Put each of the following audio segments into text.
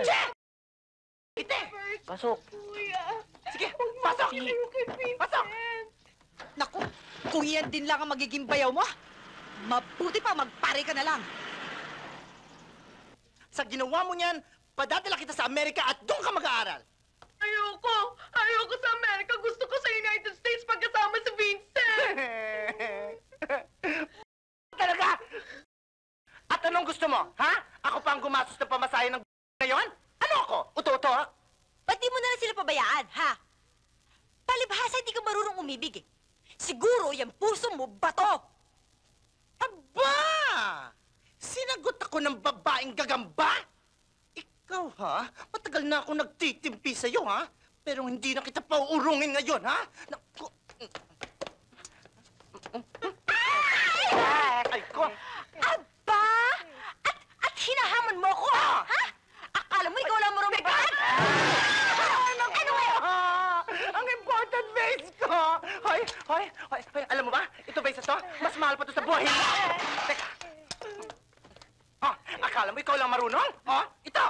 Che! Ite! Pasok. Kuya. Sige, pasok! Pasok! Naku, kung yan din lang ang magiging bayaw mo, mabuti pa magpare ka na lang. Sa ginawa mo niyan, padadala kita sa Amerika at doon ka mag-aaral. Ayoko! Ayoko sa Amerika! Gusto ko sa United States pagkasama si Vincent! Talaga? At anong gusto mo, ha? Ako pa ang gumastos ng pamasahe ng ngayon? Ano ako? Uto-uto, ha? Ba't di mo na lang sila pabayaan, ha? Palibhasa hindi ka marunong umibig, eh. Siguro yung puso mo bato. Aba! Sinagot ako ng babaeng gagamba? Ikaw, ha? Matagal na ako nagtitimpi sa'yo, ha? Pero hindi na kita pauurungin ngayon, ha? Naku... Ay, ko! Aba! At hinahamon mo ko, ha? Akala mo ikaw lang marunong magbahan? Ano ngayon? Ang important base ko! Hoy! Alam mo ba? Ito base to? Mas mahal pa to sa buhay mo! Teka! Akala mo ikaw lang marunong? Ito!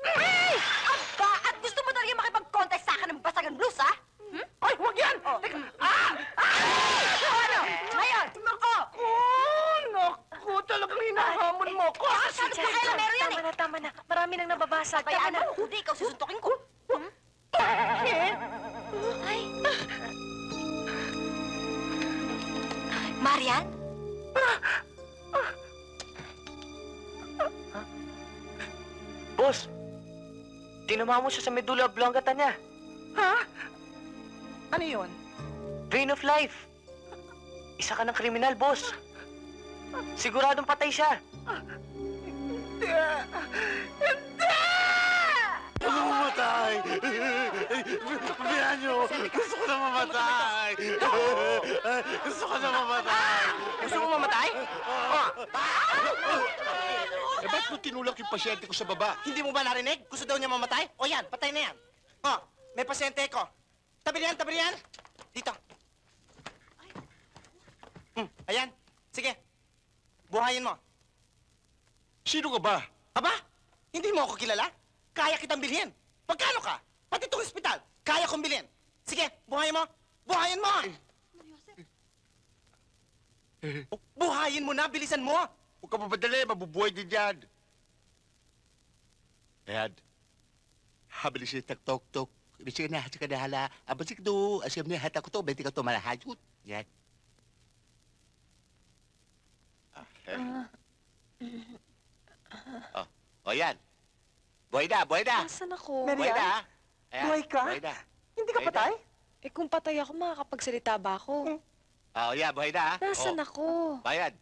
Hey! Aba! At gusto mo talaga makipag-contest sa akin ng basagan blues, ha? Ay, huwag yan! Teka! Ano? Ngayon? Naku! Talagang hinahamon mo ko! Masyado pa kaya meron yan, eh. Tama na. Marami nang nababasa. Bayaan mo, hindi ikaw susuntokin ko. Ay. Marian? Boss, tinama mo siya sa medulla oblongata niya. Ha? Ano yun? Vein of life. Isa ka ng kriminal, boss. Siguradong patay siya. Hindi! Ako mamatay! Bihan niyo! Gusto ko na mamatay! Gusto ko na mamatay! Gusto mo mamatay? Eh, ba't mo tinulak yung pasyente ko sa baba? Hindi mo ba narinig? Gusto daw niya mamatay? O yan, patay na yan. May pasyente ko. Tabi yan! Dito. Ayan. Sige. Buhayin mo. Sino ka ba? Aba, hindi mo ako kilala? Kaya kitang bilhin. Pagkano ka? Pati itong ospital, kaya kong bilhin. Sige, buhayin mo. Buhayin mo! Buhayin mo na, bilisan mo. Huwag ka mapadali, mabubuhay din yan. Ayan. Habilis yung tak-tok-tok. Ibig na, hati ka na hala. Abasik do, asyam niya hata ko to, benti ka to malahayot. Yan. O yan. Buhay na. Nasaan ako? Mary- Buhay na, ha? Ayan, Buhay ka? Buhay na. Hindi ka Buhay patay? Eh kung patay ako, makakapagsalita ba ako? O yan, buhay na, ha? Nasaan O, ako? Bayad.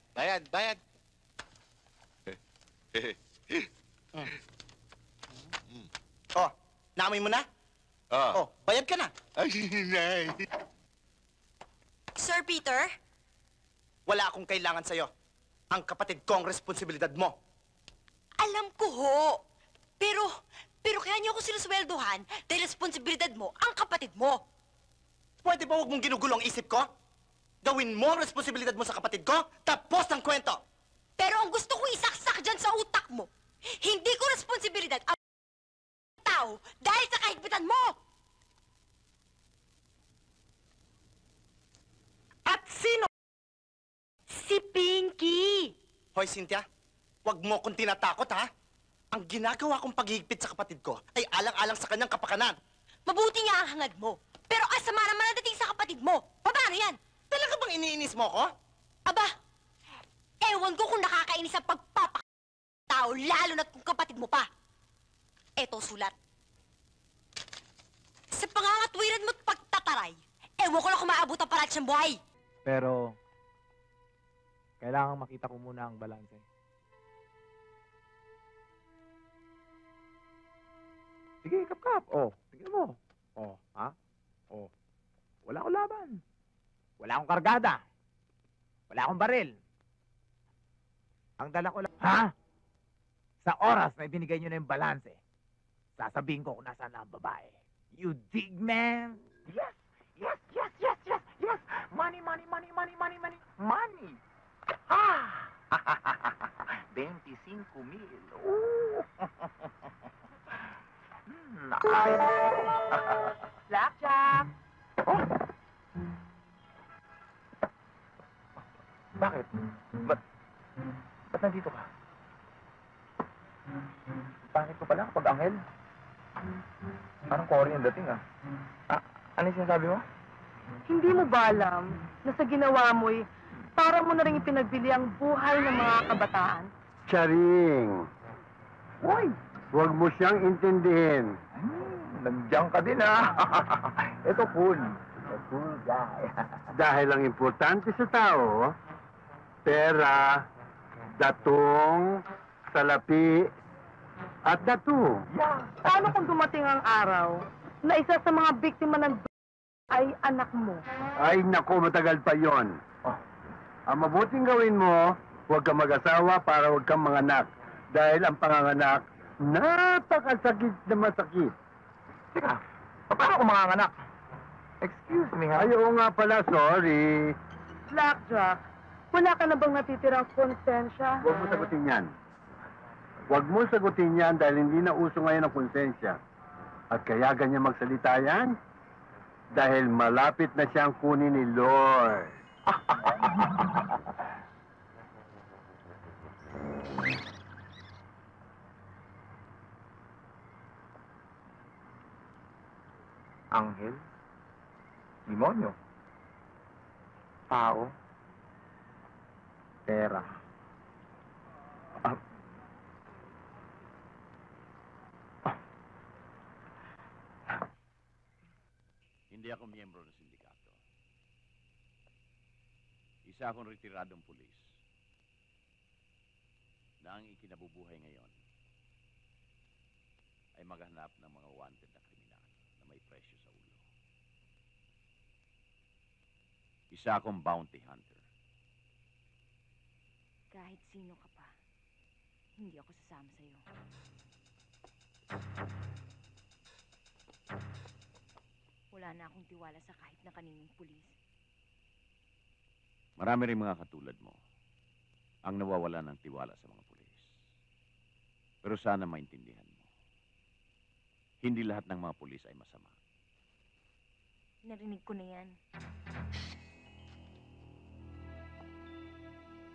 Naamoy mo na? Oh. Bayad ka na. Ay, nay. Sir Peter? Wala akong kailangan sa'yo. Ang kapatid ko ang responsibilidad mo. Alam ko ho. Pero kaya niyo ako sinusweldohan dahil responsibilidad mo ang kapatid mo. Pwede ba huwag mong ginugulo ang isip ko? Gawin mo ang responsibilidad mo sa kapatid ko, tapos ang kwento. Pero ang gusto ko isaksak dyan sa utak mo, hindi ko responsibilidad ang tao dahil sa kahigpitan mo. At sino? Si Pinky. Hoy, Cynthia, huwag mo akong tinatakot, ha? Ang ginagawa kong paghihigpit sa kapatid ko ay alang-alang sa kanyang kapakanan. Mabuti nga ang hangad mo. Pero asama naman ang dating sa kapatid mo. Paano yan? Talaga bang iniinis mo ko? Aba, ewan ko kung nakakainis ang pagpapakatao, lalo na't kung kapatid mo pa. Eto sulat. Sa pangangatwiran mo't pagtataray, ewan ko lang kung maabot ang parat siyang buhay. Pero, kailangan makita ko muna ang balanse. Sige, kap-kap. Tingnan mo. Ha? Wala akong laban. Wala akong kargada. Wala akong baril. Ang dala ko lang... Ha? Sa oras na ibinigay nyo na yung balanse, sasabihin ko kung nasaan na ang babae. You dig, man? Yes! Money! Ah! 25,000. Blackjack! Bakit? Ba't nandito ka? Pangit ko pala kapag anghel. Parang corny ang dating, ah. Ano yung sinasabi mo? Hindi mo ba alam na sa ginawa mo'y para mo na rin ipinagbili ang buhay ng mga kabataan? Charing, Uy! huwag mo siyang intindihin. Nandiyan ka din, ah. Ito, cool. Cool guy. Dahil ang importante sa tao, pera, datong, salapi, at datu. Yeah. Paano kung dumating ang araw na isa sa mga biktima ng ay anak mo? Ay, naku, matagal pa yon. Oh. Ang mabuting gawin mo, huwag kang mag-asawa para huwag kang manganak. Dahil ang panganganak, napakasakit na masakit. Teka, paano kung manganganak? Excuse me, ha? Ay, oo nga pala, sorry. Blackjack, wala ka na bang natitirang konsensya? Huwag mo sagutin yan. Huwag mo sagutin yan dahil hindi na uso ngayon ang konsensya. At kaya ganyan magsalita yan? Dahil malapit na siyang kunin ni Lord. Anghel? Demonyo? Tao? Pera? Hindi ako miyembro ng sindikato. Isa akong retiradong pulis na ang ikinabubuhay ngayon ay maghanap ng mga wanted na kriminal na may presyo sa ulo. Isa akong bounty hunter. Kahit sino ka pa, hindi ako sasama sa'yo. Wala na akong tiwala sa kahit na kaninong pulis. Marami rin mga katulad mo ang nawawala ng tiwala sa mga pulis. Pero sana maintindihan mo, hindi lahat ng mga pulis ay masama. Narinig ko na yan.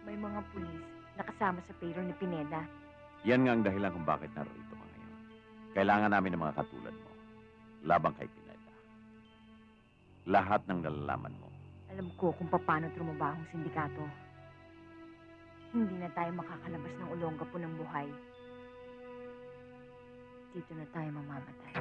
May mga pulis na kasama sa payroll ni Pineda. Yan nga ang dahilan kung bakit narito ka ngayon. Kailangan namin ng mga katulad mo labang kay Pineda. Lahat ng nalalaman mo. Alam ko kung paano trumabaho ang sindikato. Hindi na tayo makakalabas ng Olongapo ng buhay. Dito na tayo mamamatay.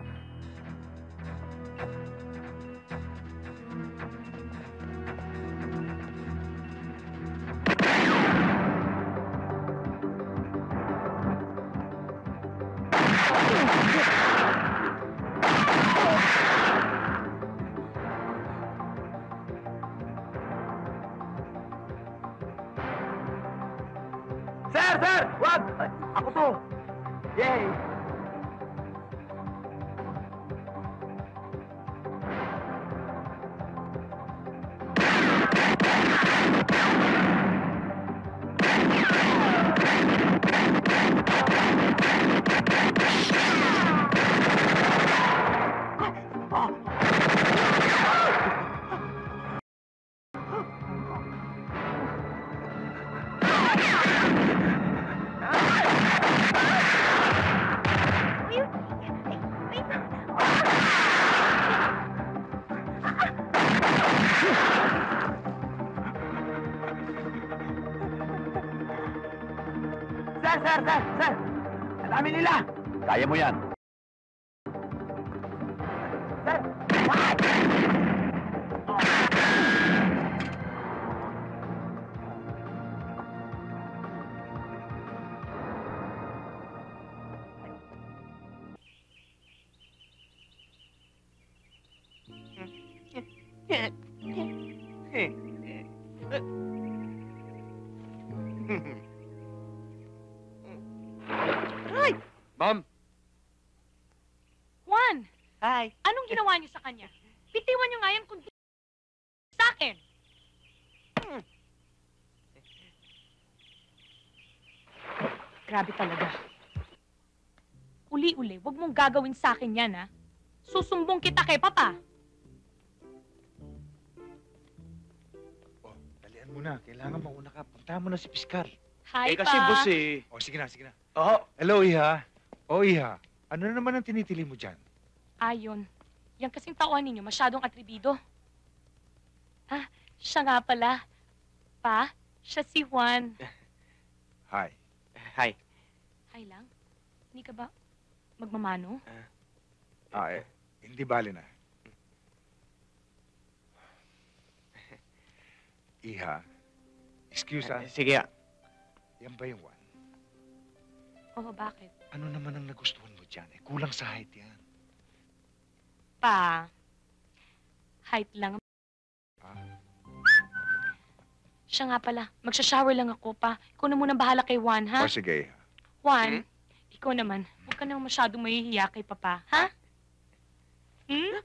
Sir! Wag! Ay, ako to! Yay! Sir! Ang dami nila! Kaya mo yan. Sir! Ma'am! Juan, Hi. anong ginawa niyo sa kanya? Bitiwan niyo nga yan kung sa akin. Grabe talaga. Uli-uli, wag mong gagawin sa akin yan, ha? Susumbong kita kay Papa. Oh, dalian mo na. Kailangan mauna ka. Puntahan mo na si Piskal. Hi, Eh, kasi Pa. boss eh. Oh, sige na, sige na. Oo. Hello, Iha. Oh, Iha. Ano na naman ang tinitili mo dyan? Ayon. Yan kasing tauhan ninyo, masyadong atribido. Ah, siya nga pala. Pa, siya si Juan. Hi. Hi. Hi lang. Hindi ka ba magmamano? Hindi bali na. Iha, excuse Sige. yan ba yung one? Oo, bakit? Ano naman ang nagustuhan mo dyan? Kulang sa height yan. Pa, height lang. Ah, Siya nga pala, magsha-shower lang ako, pa. Ikaw na muna bahala kay Juan, ha? O sige, Iha. Juan, ikaw naman, huwag ka nang masyadong mahihiya kay Papa, ha? Hmm?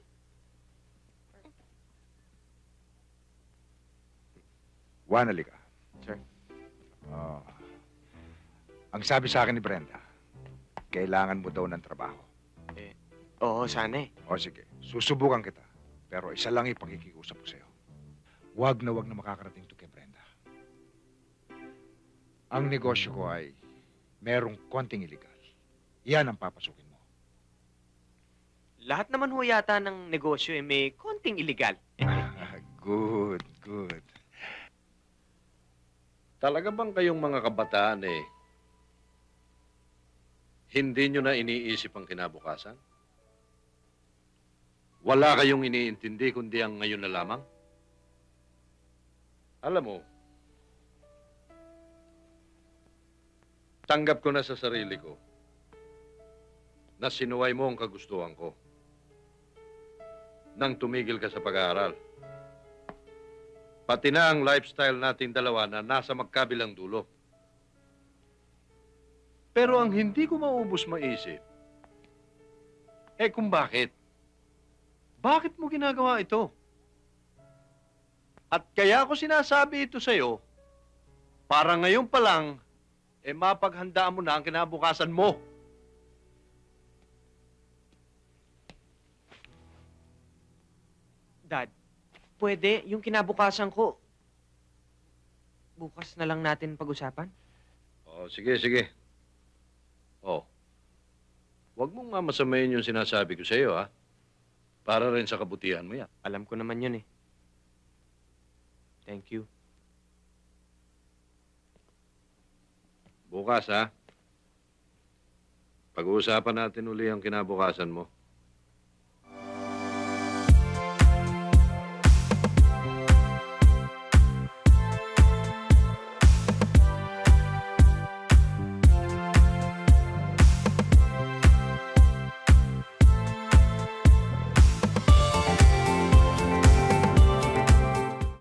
Juan, halika. Sir. Oh. Ang sabi sa akin ni Brenda, kailangan mo daw ng trabaho. Oo, sana eh. O sige, susubukan kita. Pero isa lang ipagkikiusap ko sa'yo. Huwag na makakarating to kay Brenda. Ang negosyo ko ay merong konting illegal. Yan ang papasukin mo. Lahat naman ho yata ng negosyo eh may konting illegal. Good, good. Talaga bang kayong mga kabataan hindi nyo na iniisip ang kinabukasan? Wala kayong iniintindi kundi ang ngayon na lamang? Alam mo, tanggap ko na sa sarili ko na sinuway mo ang kagustuhan ko nang tumigil ka sa pag-aaral. Pati na ang lifestyle nating dalawa na nasa magkabilang dulo. Pero ang hindi ko maubos maisip, kung bakit? Bakit mo ginagawa ito? At kaya ko sinasabi ito sa'yo, para ngayon pa lang, mapaghandaan mo na ang kinabukasan mo. Dad, pwede yung kinabukasan ko. Bukas na lang natin pag-usapan? Oh, sige, sige. Oh. Huwag mong mamasamayin yung sinasabi ko sa'yo, ha? Para rin sa kabutihan mo yan. Alam ko naman yun eh. Thank you. Bukas, ha? Pag-uusapan natin uli ang kinabukasan mo.